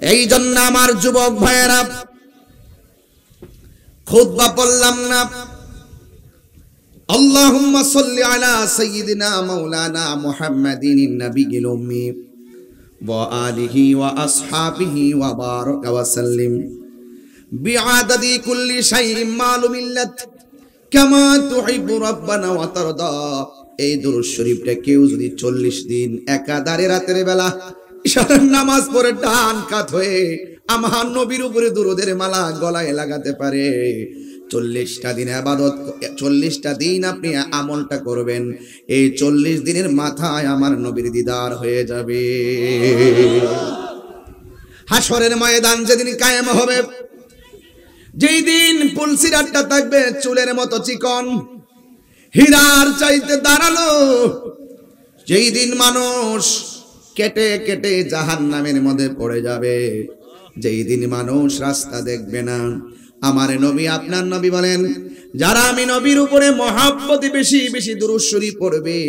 এই জন্য আমার যুবক ভাইয়েরা, খুতবা পড়লাম না আল্লাহুম্মা সাল্লি আলা সাইয়্যিদিনা মাওলানা মুহাম্মাদিন নাবিয়্যিল উম্মি ওয়া আলিহি ওয়া আসহাবিহি ওয়া বারাকা ওয়া সাল্লিম বিআদাদি কুল্লি শাইইন মালুমিল্লাত কামা তুহিব্বু রাব্বানা ওয়া তারদা। এই দুরূদ শরীফটা কেউ যদি 40 দিন একাধারে রাতের বেলা ইশারার নামাজ পড়ে ডান কাত হয়ে আমার নবীর উপরে দুরূদের মালা গলায় লাগাতে পারে, 40টা দিন ইবাদত, 40টা দিন আপনি আমলটা করবেন, এই 40 দিনের মাথায় আমার নবীর দিদার হয়ে যাবে। হাশরের ময়দান যেদিন কায়েম হবে, যেই দিন পুলসিরাতটা থাকবে চুলের মতো চিকন, হীরার চাইতে দাঁড়ালো, যেই দিন মানুষ কেটে কেটে জাহান্নামের মধ্যে পড়ে যাবে, যেই দিন মানুষ রাস্তা দেখবে না, আমার নবী আপনার নবী বলেন, যারা আমি নবীর উপরে মহব্বতে বেশি বেশি দুরূদ শরীফ পড়বে,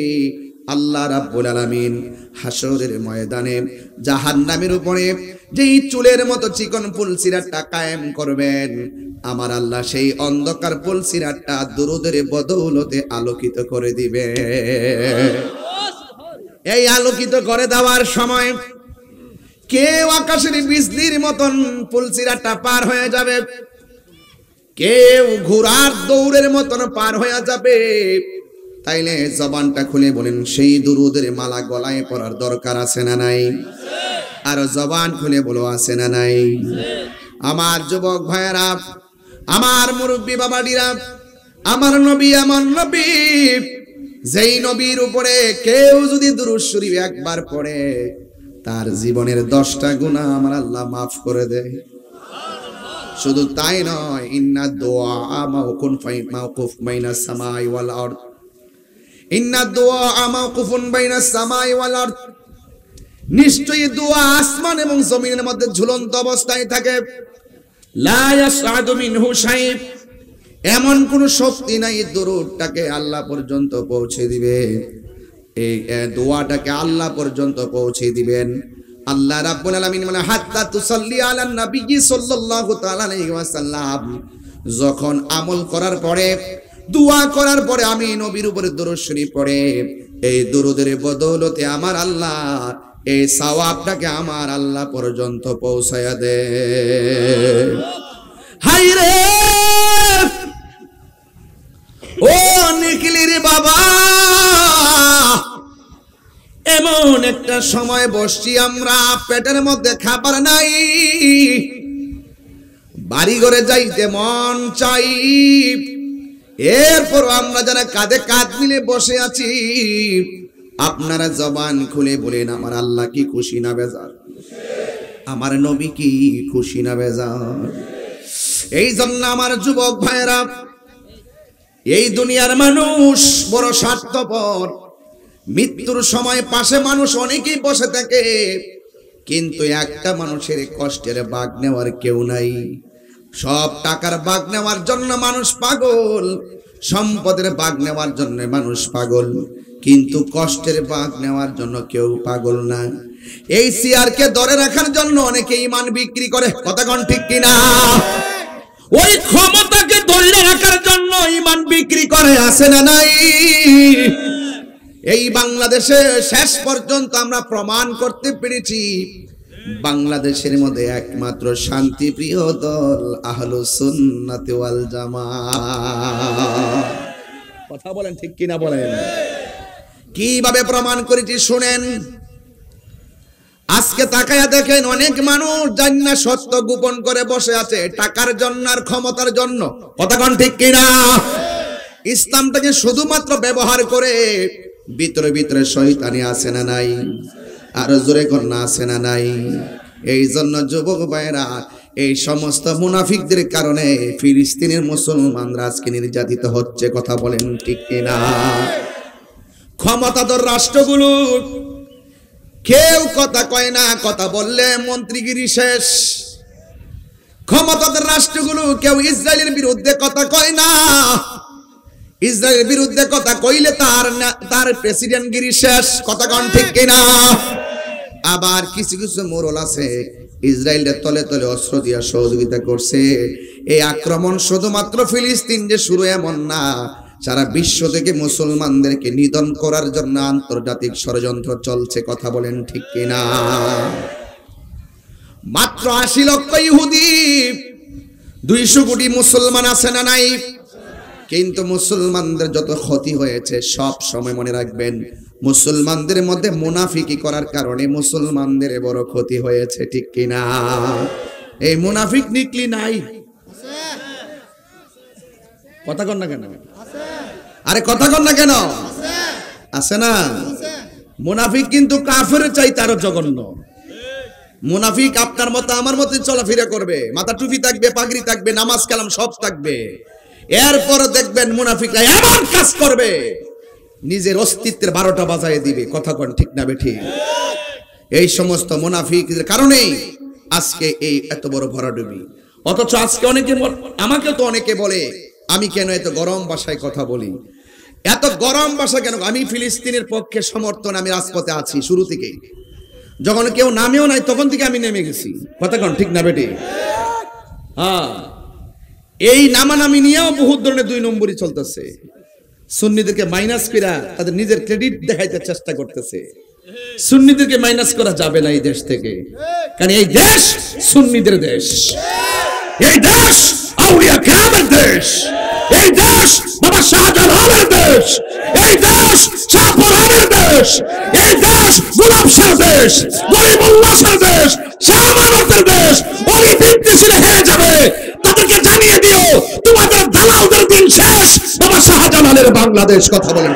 আল্লাহ রাব্বুল আলামিন হাশরের ময়দানে জাহান্নামের উপরে যেই চুলের মতো চিকন পুলসিরাতটা কায়েম করবেন, আমার আল্লাহ সেই অন্ধকার পুলসিরাতটা দুরূদের বদৌলতে আলোকিত করে দিবে। এই আলোকিত করে দেওয়ার সময় কেউ আকাশের বিজলির মতন পুলসিরাতটা পার হয়ে যাবে, কেউ ঘোড়ার দৌড়ের মতন পার হয়ে যাবে। তাইলে জবানটা খুলে বলেন, সেই দুরূদের মালা গলায় পরার দরকার আছে না নাই? আর জবান খুলে বলো, আছে না নাই? আমার যুবক ভাইয়েরা, আমার মুরব্বী বাবাডিরা, আমার নবী আমার নবী, যেই নবীর উপরে কেউ যদি দুরূদ শরীফ একবার পড়ে, তার জীবনের 10টা গুনাহ আমার আল্লাহ মাফ করে দেয়। শুধু তাই নয়, ইন্না দুআ মাওকুফ বাইনাস সামাই ওয়াল আরদ, ইন্না দুআ মাওকুফুন বাইনাস সামাই ওয়াল আরদ, নিশ্চয়ই দোয়া আসমান এবং জমিনের মধ্যে ঝুলন্ত অবস্থায় থাকে। লা ইয়াসআদু মিনহু শাই, এমন কোন শক্তি নাই দুরূদটাকে আল্লাহ পর্যন্ত পৌঁছে দিবে, এই দোয়াটাকে আল্লাহ পর্যন্ত পৌঁছে দিবেন। আল্লাহ রাব্বুল আলামিন বলেন, হাত্তা তুসাল্লি আলান নবী সাল্লাল্লাহু তাআলা আলাইহি ওয়াসাল্লাম, যখন আমল করার পরে, দোয়া করার পরে আমি নবীর উপরে দুরূদ শরীফ পড়ে, এই দুরূদের বদৌলতে আমার আল্লাহ এই সওয়াবটাকে আমার আল্লাহ পর্যন্ত পৌঁছায়া দেয়। হাই রে ও নিখিলের বাবা, এমন একটা সময় বসছি আমরা, পেটের মধ্যে খাবার নাই, বাড়ি ঘরে যাইতে মন চাই, এরপর আমরা যারা কাঁধে কাঁধ মিলে বসে আছি, আপনারা জবান খুলে বলেন, আমার আল্লাহ কি খুশি না বেজার? আমার নবী কি খুশি না বেজার? এই জন্য আমার যুবক ভাইয়েরা, এই দুনিয়ার মানুষ বড় স্বার্থপর। মৃত্যুর সময় পাশে মানুষ অনেকেই বসে থাকে, কিন্তু একটা মানুষের কষ্টের ভাগ নেওয়ার কেউ নাই। সব টাকার ভাগ নেওয়ার জন্য মানুষ পাগল, সম্পদের ভাগ নেওয়ার জন্য মানুষ পাগল, কিন্তু কষ্টের ভাগ নেওয়ার জন্য কেউ পাগল না। এই চেয়ারকে ধরে রাখার জন্য অনেকে ঈমান বিক্রি করে, কথা কোন ঠিক কিনা? ওই ক্ষমতাকে ধরে রাখার জন্য ঈমান বিক্রি করে, আছে না নাই? এই বাংলাদেশে শেষ পর্যন্ত আমরা প্রমাণ করতে পেরেছি, বাংলাদেশের মধ্যে একমাত্র শান্তিপ্রিয় দল আহলুস সুন্নাত ওয়াল জামাত। কথা বলেন ঠিক কিনা বলেন? কিভাবে প্রমাণ করেছি শুনেন। আজকে তাকায়া দেখেন, অনেক মানুষ জান্না সত্য গোপন করে বসে আছে টাকার জন্য আর ক্ষমতার জন্য, কথা কোন ঠিক কিনা? ইসলামটাকে শুধুমাত্র ব্যবহার করে ভিতরে ভিতরে শয়তানি আছে না নাই? আর জোরে কোন না আছে না নাই? এই জন্য যুবক ভাইরা, এই সমস্ত মুনাফিকদের কারণে ফিলিস্তিনের মুসলমানরা আজকে নির্যাতিত হচ্ছে, কথা বলেন ঠিক কিনা? ক্ষমতাধর রাষ্ট্রগুলো কেউ কথা কয় না, কথা বললে মন্ত্রীগিরি শেষ। ক্ষমতাধর রাষ্ট্রগুলো কেউ ইসরায়েলের বিরুদ্ধে কথা কয় না, ইসরায়েলের বিরুদ্ধে কথা কইলে তার প্রেসিডেন্টগিরি শেষ, কথা কোন ঠিক কিনা? আবার কিছু কিছু মোড়ল আছে, ইসরায়েলের তলে তলে অস্ত্র দিয়ে সহযোগিতা করছে। এই আক্রমণ শুধুমাত্র ফিলিস্তিনে শুরু এমন না, সারা বিশ্ব থেকে মুসলমানদেরকে নিধন করার জন্য আন্তর্জাতিক ষড়যন্ত্র চলছে। কথা বলেন ঠিক কিনা? মাত্র 80 লক্ষ ইহুদি, 200 কোটি মুসলমান আছে না নাই? কিন্তু মুসলমানদের যত ক্ষতি হয়েছে সব সময় মনে রাখবেন, মুসলমানদের মধ্যে মুনাফিকি করার কারণে মুসলমানদের বড় ক্ষতি হয়েছে। ঠিক কিনা? এই মুনাফিক নিকলি নাই? কথা কন না কেন? আরে কথা কন না কেন? আছে না? মুনাফিক কিন্তু কাফেরের চাইতে আরো জঘন্য। মুনাফিক আপনার মতো আমার মতো চলাফেরা করবে, মাথা টুপি থাকবে, পাগড়ি থাকবে, নামাজ কালাম সব থাকবে, এরপর দেখবেন মুনাফিকরা এমন কাজ করবে নিজের অস্তিত্বের 12টা বাজায় দিবে। কথা কন ঠিক না বেঠি? এই সমস্ত মুনাফিকদের কারণেই আজকে এই এত বড় ভরাডুবি। অথচ আজকে অনেকে, আমাকে তো অনেকে বলে আমি কেন এত গরম ভাষায় কথা বলি, এত গরম ভাষা কেন? আমি ফিলিস্তিনের পক্ষে সমর্থন, আমি রাজপথে আছি শুরু থেকেই। যখন কেউ নামেও নাই তখন থেকে আমি নেমে গেছি। কথা কন ঠিক না বেটি? হ্যাঁ, এই নামানামি নিয়েও বহুত ধরনের 2 নম্বরই চলতেছে। সুন্নিদেরকে মাইনাস করা তাদের নিজের ক্রেডিট দেখাইতে চেষ্টা করতেছে। সুন্নিদেরকে মাইনাস করা যাবে না এই দেশ থেকে, কারণ এই দেশ সুন্নিদের দেশ, এই দেশ আউলিয়া কেরামের দেশ, এই দেশ বাবা শাহজালালের দেশ, এই দেশ শাহপরানের দেশ, এই দেশ গোলাপ শাহ দেশ, গরিবুল্লাহ শাহ দেশ, শাহমানতের দেশ। ওই বিদ্বেষীরা হেরে যাবে, তাদেরকে জানিয়ে দিও তোমাদের দালালদের দিন শেষ। বাবা শাহজালালের বাংলাদেশ। কথা বলেন।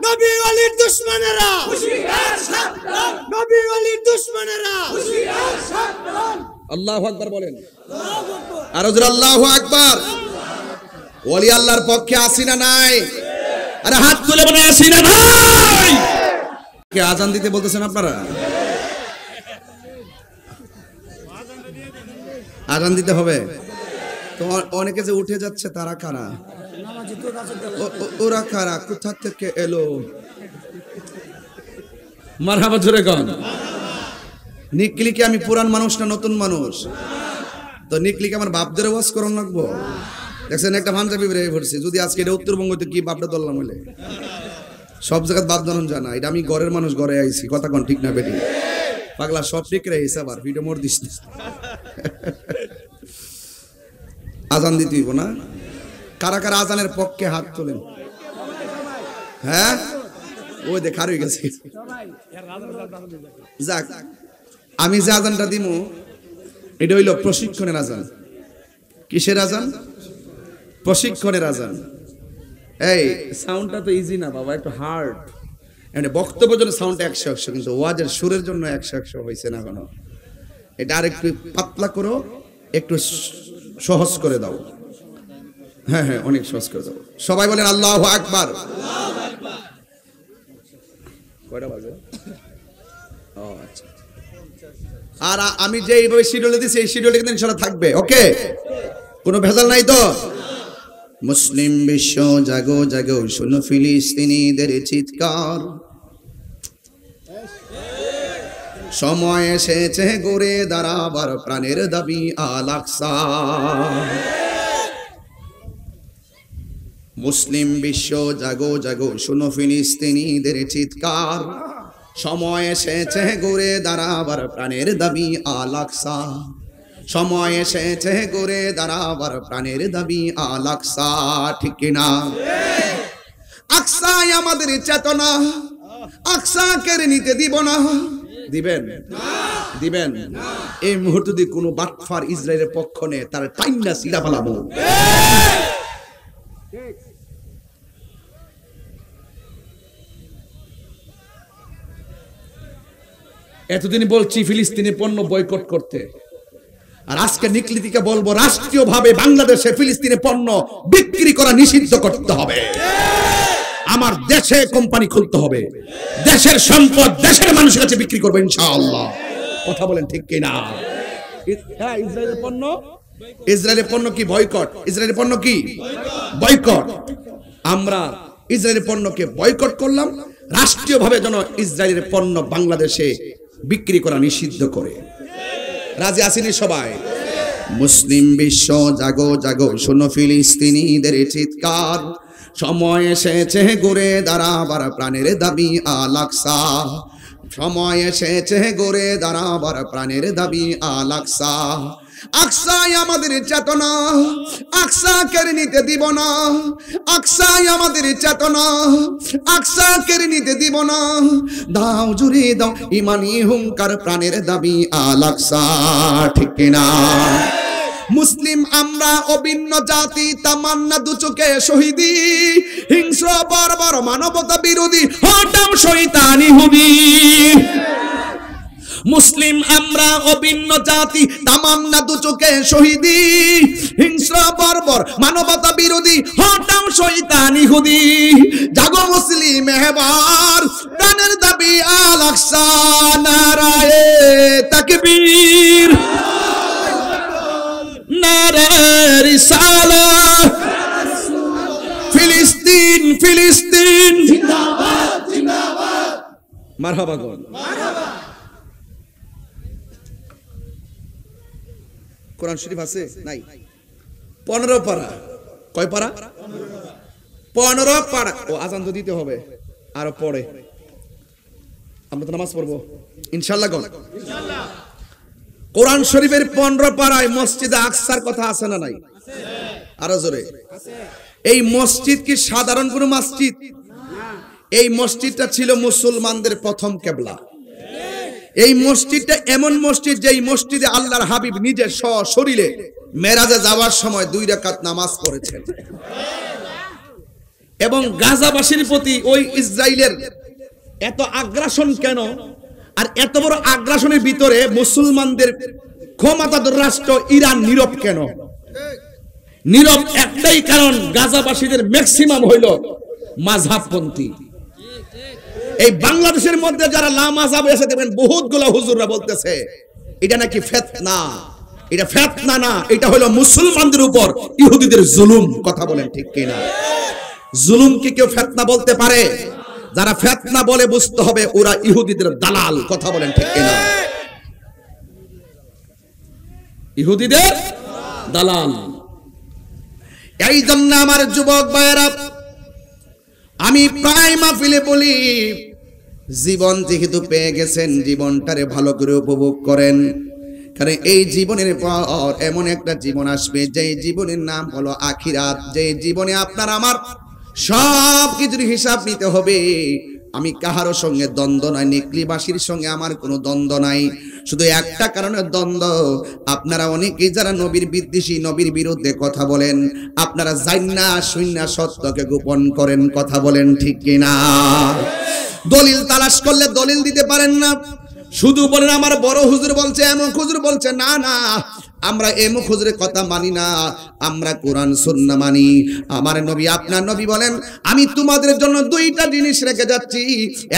নবী ওয়ালির দুশমনেরা হুঁশিয়ার সাবধান, নবী ওয়ালির দুশমনেরা হুঁশিয়ার সাবধান। আল্লাহু আকবার বলেন। আর জোরে আল্লাহু আকবার। ওলি আল্লাহর পক্ষে আছি না নাই? আরে হাত তুলে বলে আছি না নাই? কে আজান দিতে বলতেছেন আপনারা? আজান দিতে হবে তো। অনেকে যে উঠে যাচ্ছে তারা কারা? ওরা কারা? কোথা থেকে এলো? মারহাবা জোরে গান। নিকলিকে আমি পুরান মানুষ না নতুন মানুষ? তো নিকলিকে আমার বাপদের ওয়াজ করন লাগবো? দেখছেন একটা পাঞ্জাবি বেরিয়ে পড়ছে, যদি আজকে এটা উত্তরবঙ্গ তো কি বাপটা ধরলাম হলে সব জায়গায় বাপ জানান জানা। এটা আমি ঘরের মানুষ, ঘরে আইছি। কথা কন ঠিক না বেটি? পাগলা সব ঠিক রে আবার ভিডিও মোর দিস। আজান দিতে হইব না? কারা কারা আজানের পক্ষে হাত তোলেন? হ্যাঁ, ওই দেখ আর হয়ে গেছে। যাক, আমি যে আজানটা দিব এটা হইল প্রশিক্ষণের আজান। কিসের আজান? প্রশিক্ষণের আজান। এই সাউন্ডটা তো ইজি না বাবা, একটু হার্ড। মানে বক্তব্যের জন্য সাউন্ড 100-100, কিন্তু ওয়াজের সুরের জন্য 100-100 হয়েছে না কেন? এটা আর একটু পাতলা করো, একটু সহজ করে দাও। হ্যাঁ হ্যাঁ, অনেক সহজ করে দাও। সবাই বলেন আল্লাহু আকবার। কয়টা বাজে? ও আচ্ছা। আর আমি যে এইভাবে শিডিউল দিয়েছি এই শিডিউলটা কিন্তু ইনশাআল্লাহ থাকবে। ওকে, কোনো ভেজাল নাই তো? মুসলিম বিশ্ব জাগো জাগো, শোনো ফিলিস্তিনিদের চিৎকার, সময় এসেছে গড়ে দাঁড়াবার প্রাণের দাবি আল আকসা। মুসলিম বিশ্ব জাগো জাগো, শোনো ফিলিস্তিনিদের চিৎকার, সময় এসেছে গড়ে দাঁড়াবার প্রাণের দাবি আল আকসা। সময় এসেছে গড়ে দাঁড়াবার প্রাণের দাবি আল আকসা। ঠিক কিনা? আকসাই আমাদের চেতনা, আকসা কেড়ে নিতে দিব না। দিবেন? দিবেন? এই মুহূর্তে যদি কোনো বাটফার ইসরায়েলের পক্ষ নেয় তার টাইমটা সিলা ফেলাবো। এতদিন বলছি ফিলিস্তিনি পণ্য বয়কট করতে, আর আজকে নিকলিতিকে বলবো রাষ্ট্রীয়ভাবে বাংলাদেশে ফিলিস্তিনি পণ্য বিক্রি করা নিষিদ্ধ করতে হবে। আমার দেশে কোম্পানি খুলতে হবে, দেশের সম্পদ দেশের মানুষের কাছে বিক্রি করবো ইনশাআল্লাহ। কথা বলেন ঠিক কিনা? হ্যাঁ, ইসরায়েলের পণ্য ইসরায়েলের পণ্য কি বয়কট? ইসরায়েলের পণ্য কি বয়কট? আমরা ইসরায়েলের পণ্যকে বয়কট করলাম, রাষ্ট্রীয়ভাবে যেন ইসরায়েলের পণ্য বাংলাদেশে বিক্রি করা নিষিদ্ধ করে। রাজি আসেনি সবাই? মুসলিম বিশ্ব জাগো জাগো, শোনো ফিলিস্তিনিদের চিৎকার, সময় এসেছে ঘুরে দাঁড়াবার প্রাণের দাবি আল আকসা। সময় এসেছে ঘুরে দাঁড়াবার প্রাণের দাবি আল আকসা। আকসাই আমাদের চেতনা, আকসা কেড়ে নিতে দিব না। আকসাই আমাদের চেতনা, আকসা কেড়ে নিতে দিব না। দাও জুড়ে দাও ইমানি হুঙ্কার, প্রাণের দাবি আল আকসা। ঠিক কিনা? মুসলিম আমরা অভিন্ন জাতি, তামান্না দু চোখে শহীদি, হিংস্র বর্বর মানবতা বিরোধী, হটাও শয়তানি হুবি। মুসলিম আমরা অভিন্ন জাতি, তামান্না দু চোখে শহীদি, হিংস্র বর্বর মানবতা বিরোধী, হটাও শয়তানি হুদি। জাগো মুসলিম এবার, প্রাণের দাবি আল আকসা। নারায়ে তাকবীর, নারায়ে রিসালাত। ফিলিস্তিন ফিলিস্তিন জিন্দাবাদ জিন্দাবাদ। মারহাবা গো, মারহাবা। কোরআন শরীফ আছে নাই? 15 পারা। কয় পারা? 15 পারা। ও আজান তো দিতে হবে আরো পরে, আমরা তো নামাজ পড়বো ইনশাআল্লাহ। ইনশাআল্লাহ। কোরআন শরীফের 15 পারায় মসজিদে আকসার কথা আছে না নাই? আরো জোরে। এই মসজিদ কি সাধারণ কোনো মসজিদ? এই মসজিদটা ছিল মুসলমানদের প্রথম কিবলা। এই মসজিদটা এমন মসজিদ যে এই মসজিদে আল্লাহর হাবিব নিজে সশরীরে মেরাজে যাওয়ার সময় 2 রাকাত নামাজ পড়েছেন। এবং গাজাবাসীর প্রতি ওই ইসরায়েলের এত আগ্রাসন কেন? আর এত বড় আগ্রাসনের ভিতরে মুসলমানদের ক্ষমতাধর রাষ্ট্র ইরান নীরব কেন? নীরব একটাই কারণ, গাজাবাসীদের ম্যাক্সিমাম হইল মাযহাবপন্থী। এই বাংলাদেশের মধ্যে যারা লামাযহাব এসে দেখবেন বহুতগুলো হুজুররা বলতেছে এটা নাকি ফিতনা। এটা ফিতনা না, এটা হলো মুসলমানদের উপর ইহুদিদের জুলুম। কথা বলেন ঠিক কিনা? জুলুম কি কেউ ফিতনা বলতে পারে? যারা ফিতনা বলে বুঝতে হবে ওরা ইহুদিদের দালাল। কথা বলেন ঠিক কিনা? ইহুদিদের দালাল। এই জন্য আমার যুবক ভাইয়েরা, আমি প্রায় মাহফিলে বলি, জীবন যেহেতু পেয়ে গেছেন জীবনটারে ভালো করে উপভোগ করেন। কারণ এই জীবনের পর এমন একটা জীবন আসবে যে জীবনের নাম হলো আখিরাত। যে জীবনে আপনার আমার সব কিছুর হিসাব নিতে হবে। আমি কাহারো সঙ্গে দ্বন্দ্ব নাই, নেকলিবাসীর সঙ্গে আমার কোনো দ্বন্দ্ব নাই। শুধু একটা কারণে দ্বন্দ্ব, আপনারা অনেকেই যারা নবীর বিদ্বেষী, নবীর বিরুদ্ধে কথা বলেন, আপনারা জান্না শুননা সত্যকে গোপন করেন। কথা বলেন ঠিক কিনা? দলিল তালাশ করলে দলিল দিতে পারেন না, শুধু বলেন আমার বড় হুজুর বলছে, এমন হুজুর বলছে। না না, আমরা এমুক হুজুরের কথা মানি না, আমরা কোরআন সুন্নাহ মানি। আমার নবী, আপনার নবী বলেন আমি তোমাদের জন্য 2টা জিনিস রেখে যাচ্ছি,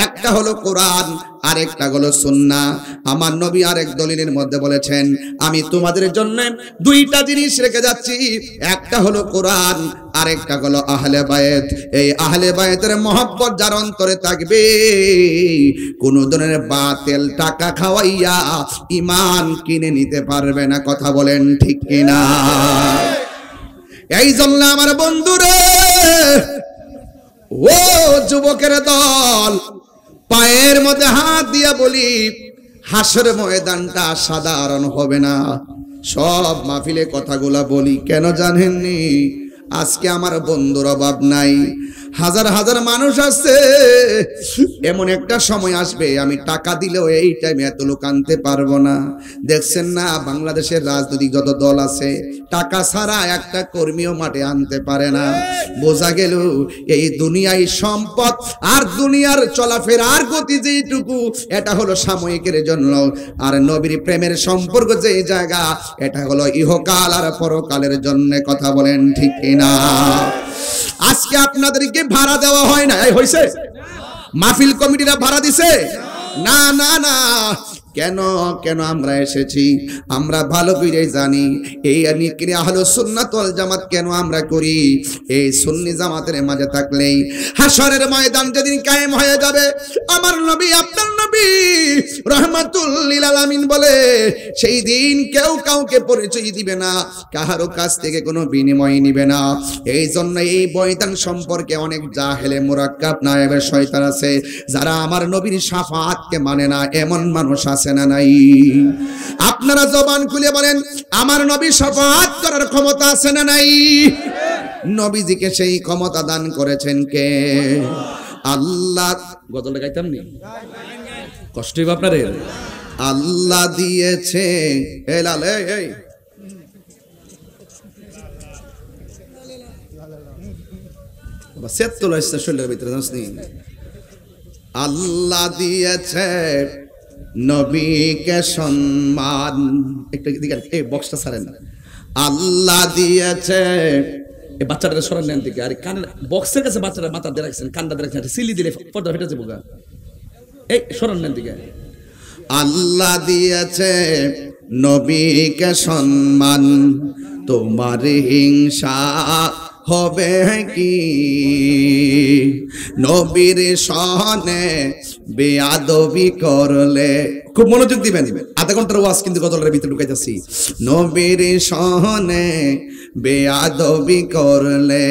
একটা হলো কোরআন, আরেকটা হলো সুন্নাহ। আমার নবী আরেক দলিলের মধ্যে বলেছেন আমি তোমাদের জন্য 2টা জিনিস রেখে যাচ্ছি, একটা হলো কোরআন, আরেকটা হলো আহলে বায়েত। এই আহলে বায়েতের মহব্বত যার অন্তরে থাকবে, কোন ধরনের বাতিল টাকা খাওয়াইয়া ঈমান কিনে নিতে পারবে না। কথা বলেন ঠিক কিনা? এই জন্য আমার বন্ধুরে, ও যুবকের দল, পায়ের মধ্যে হাত দিয়া বলি, হাসর ময়দানটা সাধারণ হবে না। সব মাহফিলে কথাগুলা বলি কেন জানেননি? আজকে আমার বন্ধুর অভাব নাই, হাজার হাজার মানুষ আছে। এমন একটা সময় আসবে আমি টাকা দিলেও এই টাইমে এত লোক আনতে পারবো না। দেখছেন না বাংলাদেশের রাজনৈতিক যত দল আছে, টাকা ছাড়া একটা কর্মীও মাঠে আনতে পারে না। বোঝা গেল এই দুনিয়ায় সম্পদ আর দুনিয়ার চলাফেরার গতি যেইটুকু, এটা হলো সাময়িকের জন্য। আর নবীর প্রেমের সম্পর্ক যে জায়গা, এটা হলো ইহকাল আর পরকালের জন্য। কথা বলেন ঠিক কিনা? আজকে আপনাদেরকে ভাড়া দেওয়া হয় না, হইছে? মাহফিল কমিটিরা ভাড়া দিছে? না না না, কেন কেন আমরা এসেছি আমরা ভালো করে জানি। এই নিকিরে আহলুস সুন্নাত ওয়াল জামাত কেন আমরা করি? এই সুন্নি জামাতের মাঝে থাকলেই হাশরের ময়দান যেদিন কায়েম হয়ে যাবে, আমার নবী আপনার নবী রাহমাতুল লিল আলামিন বলে সেই দিন কেউ কাউকে পরিচয় দিবে না, কারো কাছ থেকে কোনো বিনিময় নিবে না। এই জন্য এই ময়দান সম্পর্কে অনেক জাহেলে মুরাক্কাব নায়েবে শয়তান আছে, যারা আমার নবীর শাফাআতকে মানে না। এমন মানুষ আছে না নাই? আপনারা জবান খুলে বলেন, আমার নবী শাফাআত করার ক্ষমতা আছে না নাই? নবীজিকে সেই ক্ষমতা দান করেছেন কে? আল্লাহ। গজলটা গাইতাম নি, কষ্ট হইব আপনাদের। আল্লাহ দিয়েছে। এই লাল এই আল্লাহ দিয়েছে নবীকে সম্মান। একটু এই বক্সটা ছাড়েন। আল্লাহ দিয়েছে, এই বাচ্চাটা সরান নেন দিকে। আর কান বক্সের কাছে বাচ্চাটা মাথা দিয়ে রাখছেন, কানটা দিয়ে রাখছেন, সিলি দিলে পর্দা ফেটে যাবো। এই সরান নেন দিকে। আল্লাহ দিয়েছে নবীকে সম্মান, তোমার হিংসা হবে কি? নবীর সনে বেয়াদবি করলে, খুব মনোযোগ দিবেন, আধা ঘন্টার ওয়াজ কিন্তু গজলের ভিতরে ঢুকাইতেছি। নবীর সনে বেয়াদবি করলে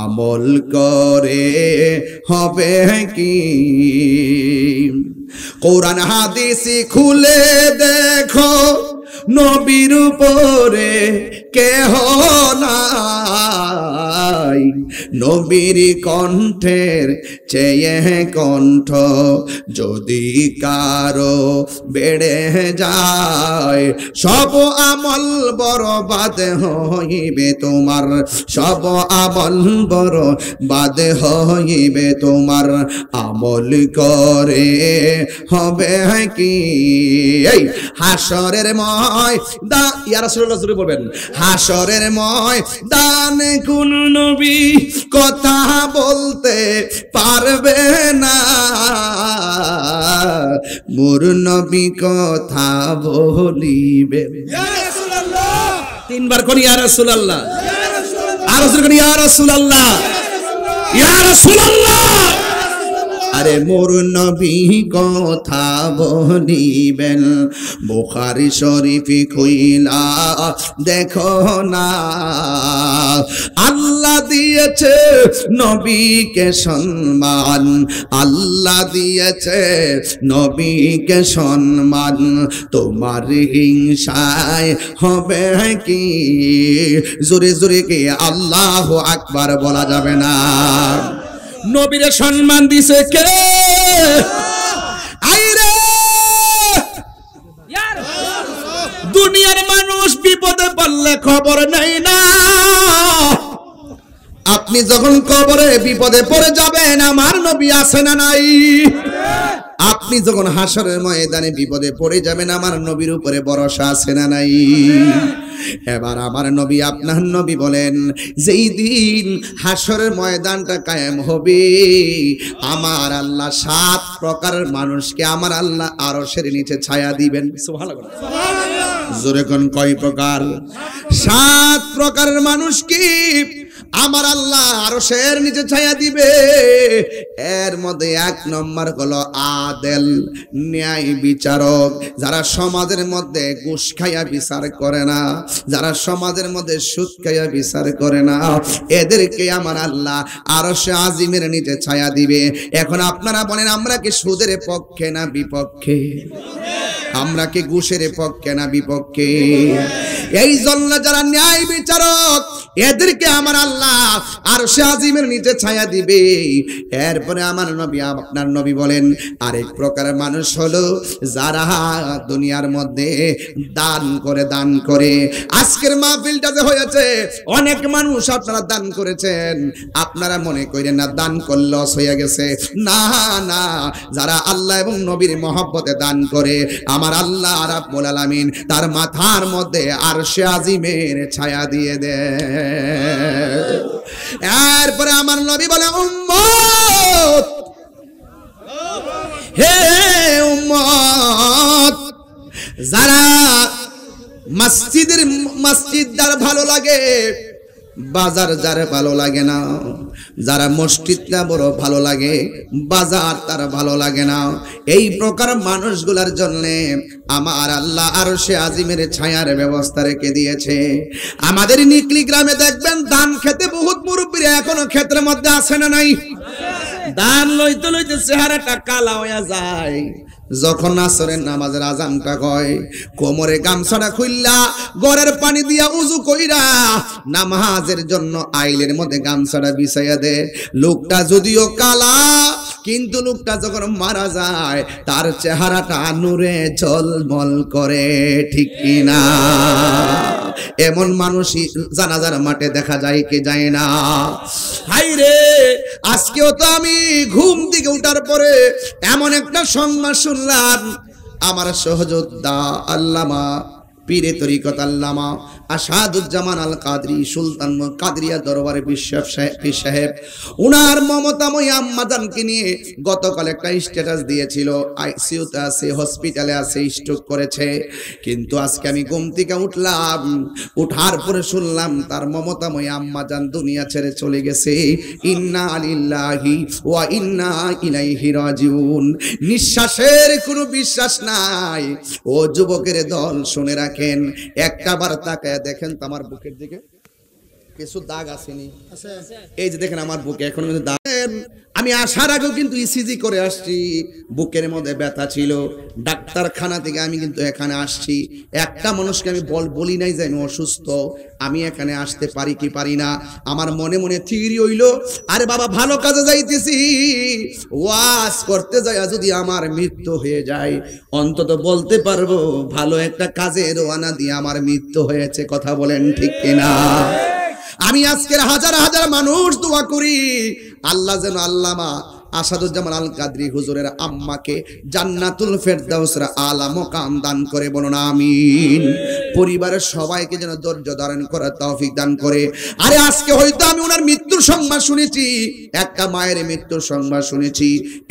আমল করে হবে কি? কোরআন হাদিস খুলে দেখো, নবীর উপরে কেহ নাই। নবীর কণ্ঠের চেয়ে কণ্ঠ যদি কারো বেড়ে যায়, সব আমল বরবাদ হইবে তোমার, সব আমল বরবাদ হইবে তোমার। আমল করে হবে কি? এই হাশরের ময়দান, ইয়া রাসূলুল্লাহ জোরে বলবেন, হাশরের ময়দান কোন নবী কথা বলতে পারবে না? মোর নবী কথা বলিবে। ইয়া রাসূলুল্লাহ, তিনবার কোন ইয়া রাসূলুল্লাহ, আর জোরে কোন ইয়া রাসূলুল্লাহ, ইয়া রাসূলুল্লাহ। আরে মোর নবী কথা বলিবেন, বুখারী শরীফ খুইলা দেখো না। আল্লাহ দিয়েছে নবীকে সম্মান, আল্লাহ দিয়েছে নবীকে সম্মান, তোমার হিংসায় হবে কি? জোরে জোরে কি আল্লাহু আকবার বলা যাবে না? নবীরে সম্মান দিছে কে? আইরে দুনিয়ার মানুষ বিপদে পড়লে খবর নেই না। আপনি যখন কবরে বিপদে পড়ে যাবেন, আমার নবী আছে না নাই? আপনি যখন হাশরের ময়দানে বিপদে পড়ে যাবেন, আমার নবীর উপরে ভরসা আছে না নাই? এবার আমার নবী আপনার নবী বলেন, যেই দিন হাশরের ময়দানটা কায়েম হবে, আমার আল্লাহ 7 প্রকারের মানুষকে আমার আল্লাহ আরশের নিচে ছায়া দিবেন। সুবহানাল্লাহ, জোরে কোন কয় প্রকার? 7 প্রকারের মানুষ কি আমার আল্লাহ আরশের নিচে ছায়া দিবে। এর মধ্যে 1 নম্বর হলো আদেল, ন্যায় বিচারক, যারা সমাজের মধ্যে ঘুষ খাইয়া বিচার করে না, যারা সমাজের মধ্যে সুদ খাইয়া বিচার করে না, এদেরকে আমার আল্লাহ আরশে আজিমের নিচে ছায়া দিবে। এখন আপনারা বলেন, আমরা কি সুদের পক্ষে না বিপক্ষে? আমরা কি ঘুষের পক্ষে না বিপক্ষে? এই জন্য যারা ন্যায় বিচারক, এদেরকে আমার আল্লাহ আরশে আজিমের নিচে ছায়া দিবে। এরপরে আমার নবী আপনার নবী বলেন, আরেক প্রকারের মানুষ হলো যারা দুনিয়ার মধ্যে দান করে। আজকের মাহফিলটা যে হয়েছে, অনেক মানুষ আপনারা দান করেছেন, আপনারা মনে করেন না দান করলে লস হয়ে গেছে। না না, যারা আল্লাহ এবং নবীর মহব্বতে দান করে, আমার আল্লাহ রাব্বুল আলামিন তার মাথার মধ্যে আরশে আজিমের ছায়া দিয়ে দেয়। এরপরে আমার নবী বলে, উম্মত, হে উম্মত, মসজিদ যার ভালো লাগে, বাজার যার ভালো লাগে না, যারা মসজিদটা বড় ভালো লাগে, বাজার তার ভালো লাগে না, এই প্রকার মানুষগুলোর জন্য আমার আল্লাহ আরশে আজিমের ছায়ার ব্যবস্থা রেখে দিয়েছে। আমাদের নিকলি গ্রামে দেখবেন ধান খেতে বহুত মুরব্বীরা এখনো ক্ষেতের মধ্যে আছে না নাই? ধান লইতে লইতে চেহারাটা কালা হয়ে যায়। যখন আসরের নামাজের আজানটা কয়, কোমরে গামছাটা খুললা গড়ের পানি দিয়া উজু কইরা নামাজের জন্য আইলের মধ্যে গামছাটা বিছাইয়া দে। লোকটা যদিও কালা, কিন্তু লোকটা যখন মারা যায় তার চেহারাটা নূরে ঝলমল করে, ঠিক কিনা? এমন মানুষই জানাজার মাঠে দেখা যায় কি যায় না? হাই রে, আজকেও তো আমি ঘুম থেকে উঠার পরে এমন একটা সংবাদ শুনলাম, আমার সহযোদ্ধা আল্লামা পীরে তরিকত আল্লামা আসাদুজ্জামান আল কাদরি সুলতান কাদরিয়া দরবারে পীর সাহেব উনার মমতাময়ী আম্মাজানকে নিয়ে গতকাল একটা স্ট্যাটাস দিয়েছিল, আইসিইউতে আছে, হসপিটালে আছে, স্ট্রোক করেছে। কিন্তু আজকে আমি ঘুম থেকে উঠলাম, উঠার পরে শুনলাম তার মমতাময়ী আম্মাজান দুনিয়া ছেড়ে চলে গেছে। ইন্না লিল্লাহি ওয়া ইন্না ইলাইহি রাজিউন। নিঃশ্বাসের কোনো বিশ্বাস নাই। ও যুবকের দল, শুনে রাখেন, একটা বার তাকায় দেখেন তো আমার বুকের দিকে কিছু দাগ আসেনি? এই যে দেখেন আমার বুকে এখন কিন্তু দাগ। আমি আসার আগেও কিন্তু ইসিজি করে আসছি, বুকের মধ্যে ব্যথা ছিল। ডাক্তারখানা থেকে আমি কিন্তু এখানে আসছি, একটা মানুষকে আমি বলি নাই যে আমি অসুস্থ, আমি এখানে আসতে পারি কি পারি না। আমার মনে মনে থিওরি হইল, আরে বাবা ভালো কাজে যাইতেছি, ওয়াজ করতে যাই যদি আমার মৃত্যু হয়ে যায়, অন্তত বলতে পারবো ভালো একটা কাজে রওনা দিয়ে আমার মৃত্যু হয়েছে। কথা বলেন ঠিক কিনা? আমি আজকের হাজার হাজার মানুষ দোয়া করি, আল্লাহ যেন আল্লামা আসাদুজ্জামান আল কাদরি হুজুরের আম্মাকে জান্নাতুল ফেরদাউসের আলা মাকাম দান করে, বলুন আমিন। পরিবারের সবাইকে যেন ধৈর্য ধারণ করার তৌফিক দান করে। আরে আজকে হয়তো আমি ওনার মৃত্যুর সংবাদ শুনেছি, একটা মায়ের মৃত্যুর সংবাদ শুনেছি,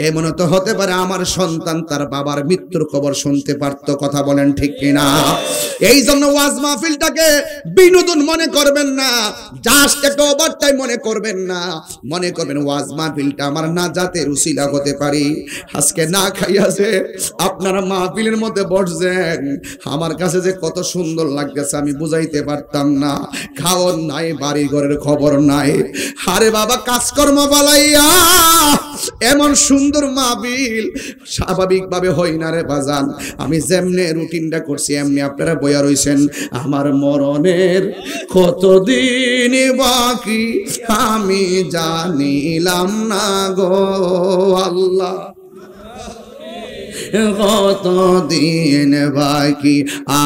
এমন তো হতে পারে আমার সন্তান তার বাবার মৃত্যুর খবর শুনতে পারতো। কথা বলেন ঠিক কিনা? এই জন্য ওয়াজ মাহফিলটাকে বিনোদন মনে করবেন না, জাস্ট একটা ওভারটাইম মনে করবেন না, মনে করবেন ওয়াজ মাহফিলটা আমার নাজাতের উসিলা হতে পারি। আজকে না খাইয়াছে আপনারা মাহফিলের মধ্যে বসছেন, আমার কাছে যে কত সুন্দর লাগতেছে আমি বুঝাইতে পারতাম না। খাওয়ার নাই, বাড়ি ঘরের খবর নাই, আরে বাবা কাজকর্ম বালাইয়া এমন সুন্দর মাহফিল স্বাভাবিকভাবে হয় না রে বাজান। আমি যেমনে রুটিনটা করছি এমনি আপনারা বইয়া রইছেন। আমার মরণের কতদিন বাকি আমি জানিলাম না গো আল্লাহ, কতদিন বাকি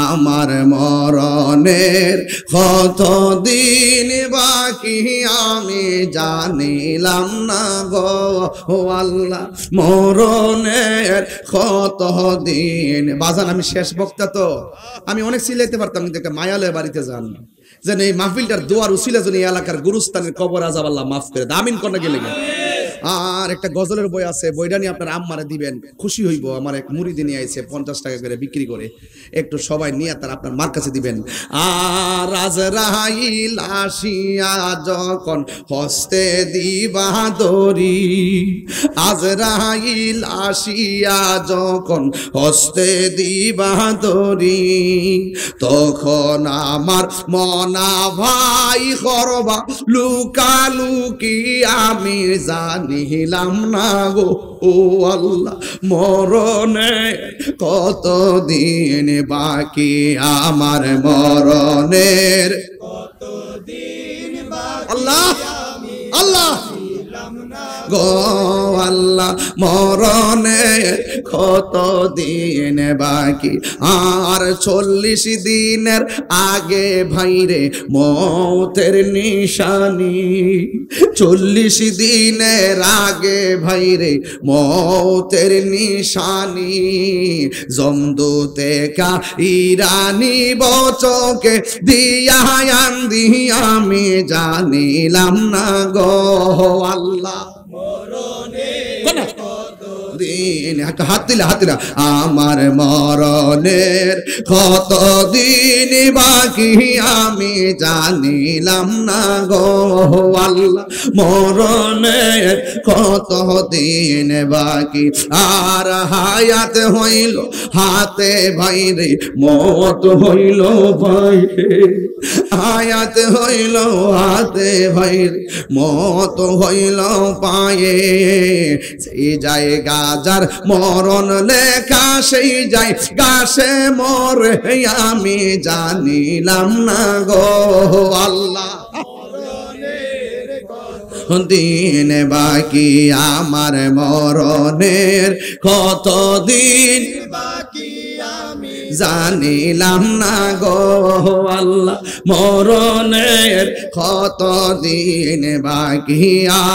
আমার মরণের, কতদিন বাকি আমি জানিলাম না গো আল্লাহ, মরণের কতদিন। বাজান আমি শেষ বক্তা তো, আমি অনেক সিলাইতে পারতাম, কিন্তু একটা মায়ালয় বাড়িতে যান যেন এই মাহফিলটার দোয়ার উসিলা যেন এই এলাকার গুরুস্থানের কবর আযাব আল্লাহ মাফ করে দেয়। আমিন কোন গেলে। আর একটা গজলের বই আছে, বইটা নিয়ে আপনার আম্মারে দিবেন, খুশি হইব। আমার এক মুরিদি নিয়ে আইছে 50 টাকা করে বিক্রি করে, একটু সবাই নিয়ে তার আপনার মার কাছে দিবেন। আর আজরাইল আসিয়া যখন হস্তে দিবা দড়ি, আজরাইল আসিয়া যখন হস্তে দিবা দড়ি, তখন আমার মনা ভাই করবা লুকালুকি আমি জানিলাম না গো ও আল্লাহ, মরণে কতদিন বাকি আমার মরণের, কতদিন বাকি আল্লাহ আল্লাহ গো আল্লাহ, মরণের কতদিন বাকি। আর 40 দিনের আগে ভাইরে মৌতের নিশানি, 40 দিনের আগে ভাইরে মৌতের নিশানি, জমদূতে কা ইরানি বচকে দিয়া আন্দি আমি জানিলাম না গো আল্লাহ, দিন, হাত দিলা আমার মরণের কতদিন বাকি আমি জানিলাম না গো আল্লাহ, মরণের কতদিন বাকি, আর হায়াত হইল হাতে ভাইরে, মত হইল ভাইরে, হায়াত হইল হাতে ভাইরে, মত হইল পায়ে, সেই যায় গাজার মরণ লেখা, সেই যায় গাছে মরে আমি জানিলাম না গো আল্লাহ, দিন বাকি আমার মরণের কতদিন বাকি আমি জানিলাম না গো আল্লাহ, মরণের কতদিন বাকি,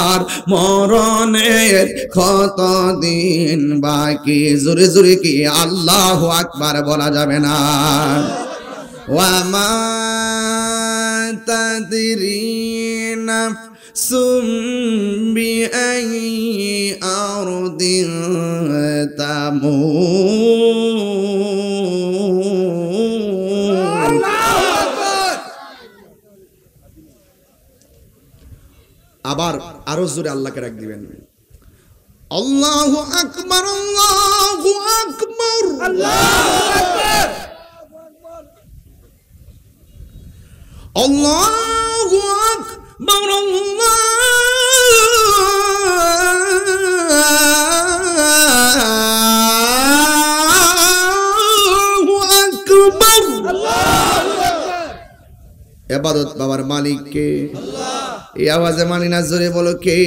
আর মরণের কতদিন বাকি, জোরে জোরে কি আল্লাহু আকবার বলা যাবে না? ওয়ামা তাদরিনা সুম্বি আই আরদিন তামুত। আবার আরো জোরে আল্লাহকে রাখ দিবেন, আল্লাহু আকবার, আল্লাহু আকবার, আল্লাহু আকবার, আল্লাহু আকবার, আল্লাহু আকবার। ইবাদত বাবার মালিক কে? আল্লাহ। এই আওয়াজে মানি না, জোরে বলো কে?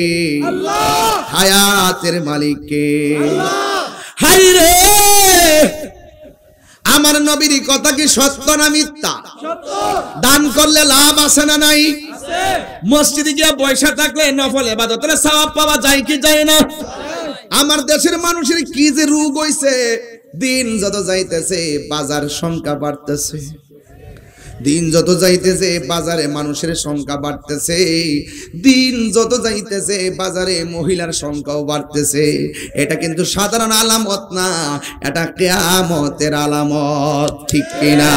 আল্লাহ। হায়াতের মালিক কে? আল্লাহ। হাই রে, আমার নবীর কথা কি সত্য না মিথ্যা? সত্য। দান করলে লাভ আছে না নাই? আছে। মসজিদে গিয়ে পয়সা থাকলে নফল ইবাদতের সওয়াব পাওয়া যায় কি যায় না? আমার দেশের মানুষের কি যে রোগ হইছে, দিন যত যাইতেছে বাজার সংখ্যা বাড়তেছে, দিন যত যাইতেছে বাজারে মানুষের সংখ্যা বাড়তেছে, দিন যত যাইতেছে বাজারে মহিলার সংখ্যাও বাড়তেছে। এটা কিন্তু সাধারণ আলামত না, এটা কিয়ামতের আলামত, ঠিক কিনা?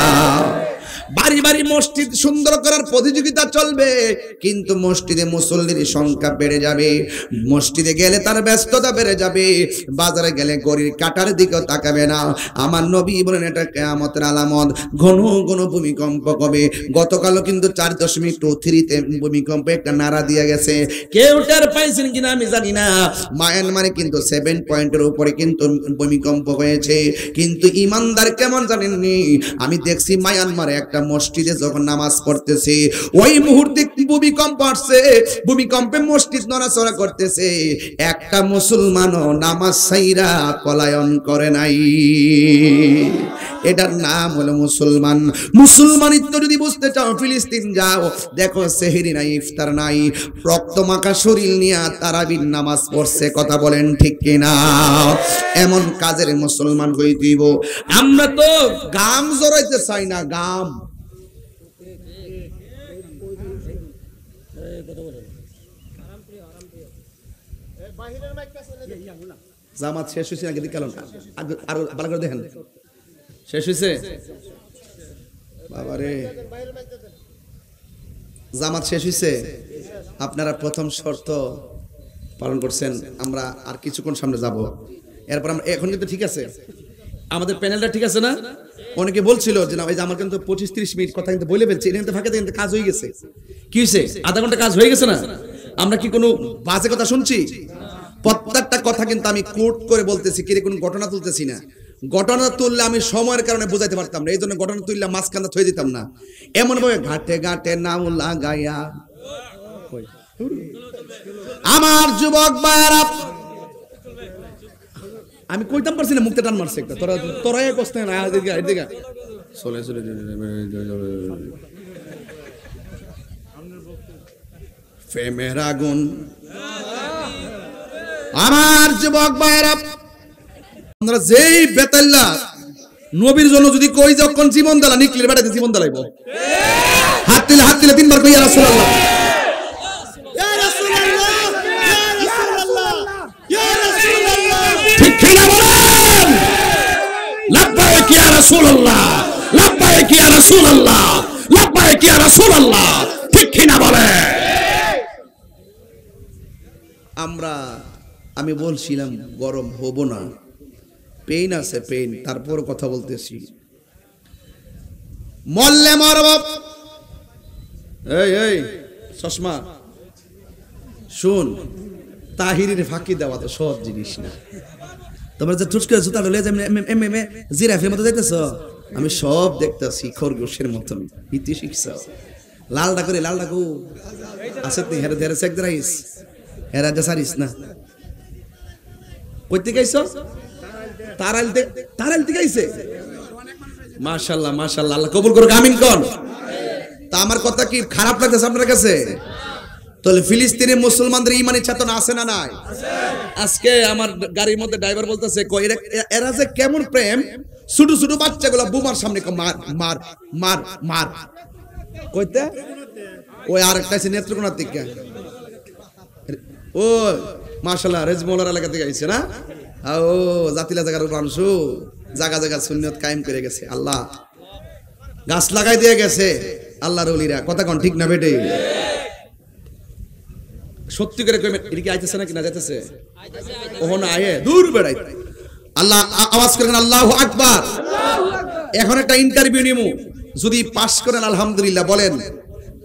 বাড়ি বাড়ি মসজিদ সুন্দর করার প্রতিযোগিতা চলবে, কিন্তু মসজিদে মুসল্লির সংখ্যা বেড়ে যাবে, মসজিদে গেলে তার ব্যস্ততা বেড়ে যাবে, বাজারে গেলে গড়ির কাটার দিকেও তাকাবে না। আমার নবী বলেন এটা কিয়ামতের আলামত। ঘন ঘন ভূমিকম্প হবে। গতকালও কিন্তু 4.23-তে ভূমিকম্প একটা নাড়া দিয়ে গেছে, কেউ টের পাইছেন কিনা আমি জানি না। মায়ানমারে কিন্তু 7 পয়েন্টের উপরে কিন্তু ভূমিকম্প হয়েছে, কিন্তু ইমানদার কেমন জানেননি? আমি দেখছি মায়ানমারে একটা মসজিদে যখন নামাজ পড়তেছে, ওই মুহূর্তে ভূমিকম্প আসছে, ভূমিকম্পে মসজিদ নড়াচড়া করতেছে, একটা মুসলমানও নামাজ ছাইরা পলায়ন করে নাই। এটার নাম হলো মুসলমান। মুসলমানিত্ব যদি বুঝতে চাও ফিলিস্তিন যাও, দেখো সেহরি নাই, ইফতার নাই, রক্ত মাখা শরীর নিয়ে তারাবির নামাজ পড়ছে। কথা বলেন ঠিক কিনা? এমন কাজের মুসলমান হই দিব। আমরা তো গাম জড়াইতে চাই না, গাম। জামাত শেষ হয়েছে নাকি? আরো ভালো করে দেখেন, শেষ হয়েছে? বাবারে, জামাত শেষ হয়েছে। আপনারা প্রথম শর্ত পালন করছেন, আমরা আর কিছুক্ষণ সামনে যাব। এরপর আমরা এখন কিন্তু ঠিক আছে, আমাদের প্যানেলটা ঠিক আছে না? অনেকে বলছিল যে না, এই যে আমার কিন্তু 25-30 মিনিট কথা কিন্তু বলে ফেলছি, এটা কিন্তু ফাঁকে কিন্তু কাজ হয়ে গেছে। কি হয়েছে? আধা ঘন্টা কাজ হয়ে গেছে না? আমরা কি কোনো বাজে কথা শুনছি? প্রত্যেকটা কথা কিন্তু আমি কোট করে বলতেছি, কি কোনো ঘটনা তুলতেছি না। ঘটনা তুললে আমি সময়ের কারণে বোঝাইতে পারতাম না, এই জন্য ঘটনা তুললে মাঝখানে থয়ে দিতাম না। এমন ভাবে ঘাটে ঘাটে নাম লাগাইয়া, আমার যুবক ভাইরা, আমি কইতাম পারছি না, মুখতে টান মারছে একটা। তোরা কষ্ট না, এদিকে চলে চলে প্রেমের আগুন। আমার যুবক ভাইরা, আমরা যেই বেতাল্লা নবীর জন্য যদি কই যখন জীবন দালা নিকলির বেটাতে জীবন দালাইব, হাত দিলে 3 বার কইয়া রাসূলুল্লাহ, ইয়া রাসূলুল্লাহ, ইয়া রাসূলুল্লাহ, ইয়া রাসূলুল্লাহ। ঠিক রাসূলুল্লাহ, লাব্বাইক ইয়া রাসূলুল্লাহ, লাব্বাইক ইয়া রাসূলুল্লাহ। ঠিক কি না বলে? আমি বলছিলাম গরম হব না, পেইন আছে পেইন, তারপর কথা বলতেছি। মরলে মরব। এই চশমা শুন, তাহিরের ফাঁকি দেওয়া তো সহজ জিনিস না। তোমরা যে টুস করে জুতা ঢুলে জিরাফের মতো দেখতেছ, আমি সব দেখতেছি খরগোশের মতন। ইতি শিখছ লালডা করে, লালডা কো আছে তুই হেরে ধরে চেক দরাইস, হেরা যা সারিস না। কইতে গাইছ? তারাইলতে গাইছে। মাশাআল্লাহ মাশাআল্লাহ, আল্লাহ কবুল করুক, আমিন কোন। তা আমার কথা কি খারাপ লাগতেছে আপনার কাছে? তাহলে ফিলিস্তিনি মুসলমানদের ইমানি চেতনা আছে না নাই? আজকে আমার গাড়ির মধ্যে ড্রাইভার বলতেছে এরা যে কেমন প্রেম, ছোট ছোট বাচ্চাগুলো বোমার সামনে মার মার মার মার কইতে। ওই আরেকটা আছে নেত্রকোনার থেকে, ও মাশাআল্লাহ রেজমৌলার এলাকা থেকে আইছে না। ও জাতিলা জায়গার মানুষ, জায়গা জায়গা সুন্নিয়ত কায়েম করে গেছে। আল্লাহ গাছ লাগাই দিয়ে গেছে আল্লাহর ওলিরা। কথা কোন ঠিক না বেটে? সত্যি করে কই এটা কি আইতেছে নাকি না যাইতেছে? ওহ না আয়ে দূর বেড়াই। আল্লাহ আওয়াজ করেন আল্লাহু আকবার। এখন একটা ইন্টারভিউ নিমু, যদি পাস করেন আলহামদুলিল্লাহ। বলেন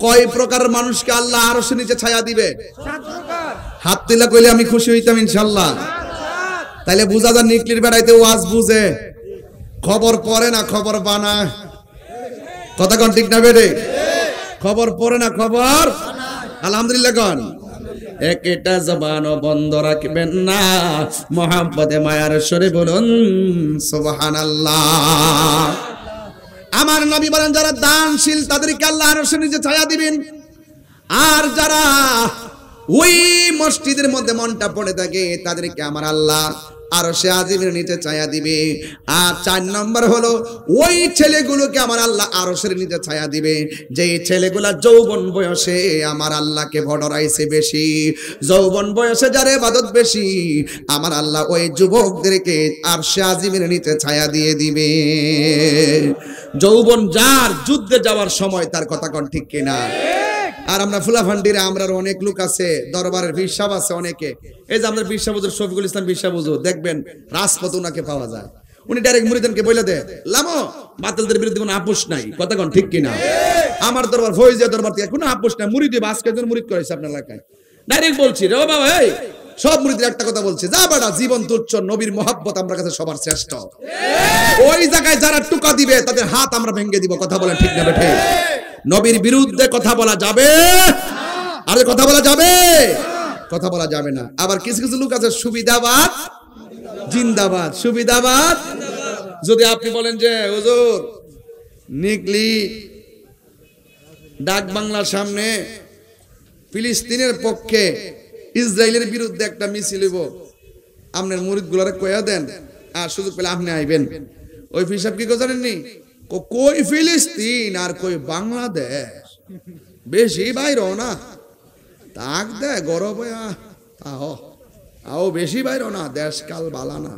কয় প্রকার মানুষকে আল্লাহ আরশের নিচে ছায়া দিবে? 7 প্রকার। হাত তুলে কইলে আমি খুশি হইতাম ইনশাআল্লাহ। তাইলে বুঝা যায় নিকলির বেড়াইতে ওয়াজ বুঝে, খবর পড়ে না খবর বানায়। কথা কোন ঠিক না বেটে? খবর পড়ে না খবর আলহামদুলিল্লাহ কোন। একটা জবানও বন্ধ রাখবেন না, মোহাম্মদে মায়ার সরে বলুন সুবহানাল্লাহ। আমার নবী বলেন যারা দানশীল তাদেরকে আল্লাহ আরশের নিচে ছায়া দিবেন, আর যারা ওই মসজিদের মধ্যে মনটা পড়ে থাকে তাদেরকে আমার আল্লাহ আরশে আজিমের নিচে ছায়া দিবে। আর 4 নম্বর হলো ওই ছেলেগুলোকে আমার আল্লাহ আরশের নিচে ছায়া দিবে যেই ছেলেগুলা যৌবন বয়সে আমার আল্লাহকে ভডরাইছে বেশি। যৌবন বয়সে যার ইবাদত বেশি, আমার আল্লাহ ওই যুবকদেরকে আরশে আজিমের নিচে ছায়া দিয়ে দিবে। যৌবন যার যুদ্ধে যাওয়ার সময়, তার কথা কোন ঠিক কিনা? আর আমরা ফুলাফান্ডিরা, আমরা অনেক লোক আছে, দরবারের বিশাব আছে অনেকে। এই যে আমাদের বিশাব হুজুর শফিকুল ইসলাম বিশাব হুজুর, দেখবেন রাজপথ উনাকে পাওয়া যায়। উনি ডাইরেক্ট মুরিদানকে বলে দেয় লামো বাতিলদের বিরুদ্ধে কোনো আপোষ নাই। কথা কোন ঠিক কিনা? আমার দরবার ফয়জিয়া দরবার থেকে কোনো আপোষ নাই। মুরিদে আজকে একজন মুরিদ করেছে আপনার এলাকায়, ডাইরেক্ট বলছি রে ও বাবা, এই সব মুরিদের একটা কথা বলছে, যা বেটা জীবন তুচ্ছ, নবীর মহব্বত আমরা কাছে সবার শ্রেষ্ঠ। ওই জায়গায় যারা টুকা দিবে তাদের হাত আমরা ভেঙে দিব। কথা বলেন ঠিক না বেঠে? নবীর বিরুদ্ধে কথা বলা যাবে? আরে কথা বলা যাবে? কথা বলা যাবে না। আবার কিছু কিছু লোক আছে সুবিধাবাদ জিন্দাবাদ, সুবিধাবাদ। যদি আপনি বলেন যে হুজুর নিকলি ডাক বাংলার সামনে ফিলিস্তিনের পক্ষে ইসরায়েলের বিরুদ্ধে একটা মিছিল হইব, আপনার মুরিদ গুলারে কয়া দেন, আর সুযোগ পেলে আপনি আইবেন। ওই ফিসাব কি জানেননি? কই ফিলিস্তিন আর কই বাংলাদেশ, বেশি বাইরও না, তাক দে গরব আও বেশি বাইরও না, দেশ কাল বালা না।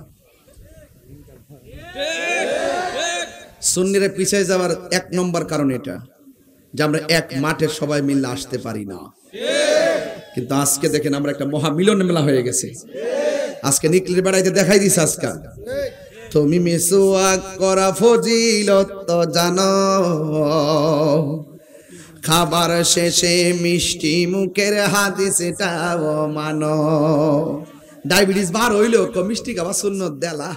সুন্নিরা পিছিয়ে যাওয়ার 1 নম্বর কারণ এটা, যে আমরা এক মাঠে সবাই মিলে আসতে পারি না। কিন্তু আজকে দেখেন আমরা একটা মহা মিলন মেলা হয়ে গেছে। আজকে নিকলির বেড়াইতে দেখাই দিছে আজকে তুমি মিসওয়াক করা ফজিলত তো জানো, খাবার শেষে মিষ্টি মুখের হাদিসটাও মানো। ডায়াবেটিস বার হইলো মিষ্টি খাওয়া সুন্নত দেলা।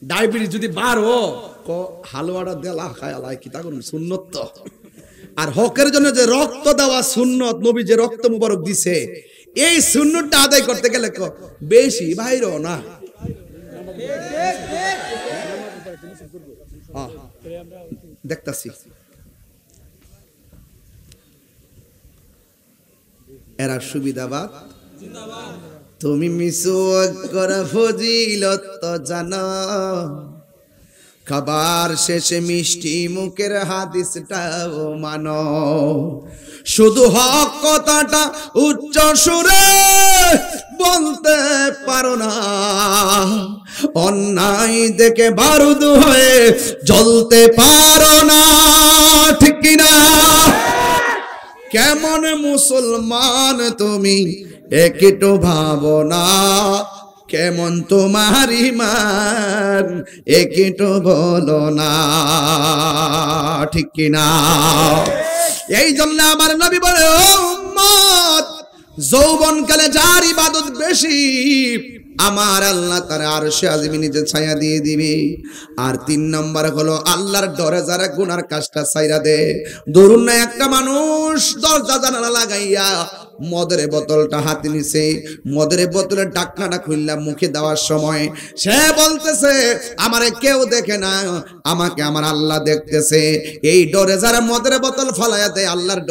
ডায়াবেটিস যদি বার হো হালুয়াটা দেলা খায় কি তা করুন সুন্নত তো। আর হকের জন্য যে রক্ত দেওয়া সুন্নত, নবী যে রক্ত মুবারক দিছে, এই সুন্নতটা আদায় করতে গেলে বেশি বাইরও না। দেখতাছি এরা সুবিধাবাদ। তুমি মিসওয়াক করা ফজিলত তো জানো, খাবার শেষে মিষ্টি মুখের হাদিসটাও মানো, শুধু হক কথাটা উচ্চ সুরে বলতে পারো না, অন্যায় দেখে বারুদ হয়ে জ্বলতে পারো না, ঠিক কিনা? কেমন মুসলমান তুমি একটু ভাবো না, কেমন তোমার ঈমান একটু বলো না, ঠিক কিনা? এই জন্য আমার নবী বলে, ও উম্মত, যৌবনকালে যার ইবাদত বেশি আমার আল্লাহ তার আরশে আজিমে নিজে ছায়া দিয়ে দিবে। আর 3 নম্বর হলো আল্লাহর ডরে যারা গুনার কাজটা ছাইরা দে। ধরুন না একটা মানুষ দরজা জানালা লাগাইয়া মদের বোতলটা হাতে নিছে, মদের বোতলের ঢাকনাটা খুললা মুখে দেওয়ার সময় সে বলতেছে আমারে কেউ দেখে না, আমাকে আমার আল্লাহ দেখতেছে। এই ডরে যারা মদের বোতল ফালাইয়া দেয় আল্লাহর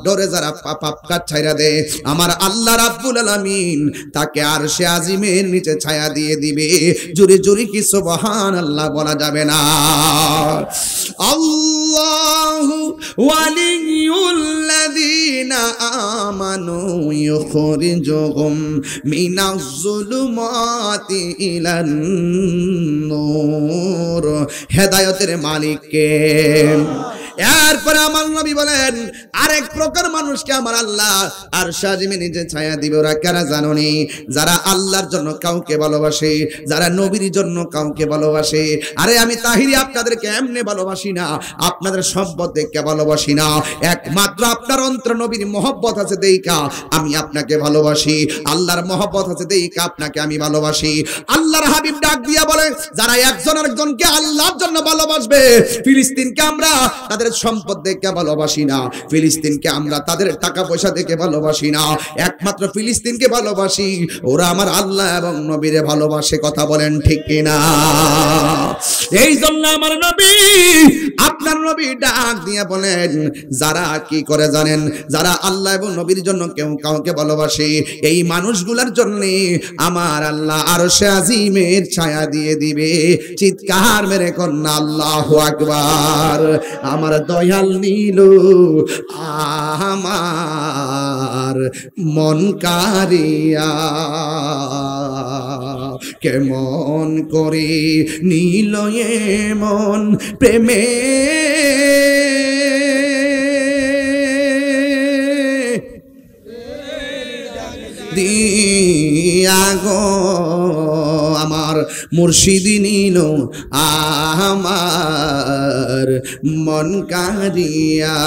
ডরে যারা পাপ কাজ ছাইরা দেয়, আমার আল্লাহ রাব্বুল আলামিন তাকে আরশে আজিমের নিচে ছায়া দিয়ে দিবে। জোরে জোরে কি সুবহানাল্লাহ বলা যাবে না? আল্লাহু ওয়ালিয়ুল্লাযীনা আমানু ইউখরিজুহুম মিনাজ যুলুমাতি ইলান নূর। হেদায়েতের মালিক কে? এরপরে আমার নবী বলেন আরেক প্রকার মানুষকে আমার আল্লাহ আরশে আজিমে নিজে ছায়া দিবে। ওরা কারা জানোনি? যারা আল্লাহর জন্য কাউকে ভালোবাসে, যারা নবীর জন্য কাউকে ভালোবাসে। আরে আমি তাহিরি আপনাদেরকে এমনি ভালোবাসি না, আপনাদের সম্পদ দেখে ভালোবাসি না, একমাত্র আপনার অন্তর নবীর মহব্বত আছে দেইকা আমি আপনাকে ভালোবাসি, আল্লাহর মহব্বত আছে দেইকা আপনাকে আমি ভালোবাসি। আল্লাহর হাবিব ডাক দিয়া বলে যারা একজন আরেকজনকে আল্লাহর জন্য ভালোবাসবে, ফিলিস্তিনকে আমরা তাদের সম্পদ দেখে ভালোবাসি না, ফিলিস্তিনকে আমরা তাদের টাকা পয়সা দেখে ভালোবাসি না, একমাত্র ফিলিস্তিনকে ভালোবাসি, ওরা আমার আল্লাহ এবং নবীরে ভালোবাসে। কথা বলেন ঠিক কিনা? এই জন্য আমার নবী, আপনার নবী ডাক দিয়ে বলেন যারা কি করে জানেন? যারা আল্লাহ এবং নবীর জন্য কেউ কাউকে ভালোবাসে, এই মানুষগুলোর জন্য আমার আল্লাহ আরশে আজিমের ছায়া দিয়ে দিবে। চিৎকার মেরে কন্যা আল্লাহু আকবার। আমার দয়াল নীল আমার মন কারিয়া, কেমন করে নীল মন প্রেমে দিয়া গো, আমার মুর্শিদি নীল আমার মন কারিয়া।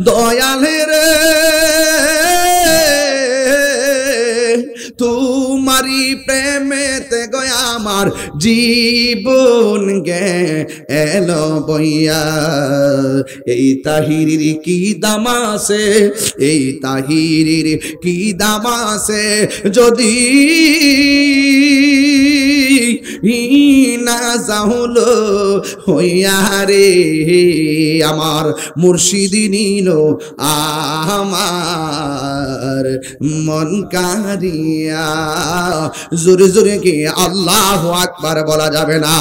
দয়ালের তোমারি প্রেমেতে গয়া আমার জীবন গেল বইয়া। এই তাহিরির কি দাম আছে, এই তাহিরির কি দাম আছে, যদি না যাহল হইয়া রে আমার মুর্শিদি নীল আমার মন কারিয়া। জোরে জোরে কি আল্লাহু আকবার বলা যাবে না?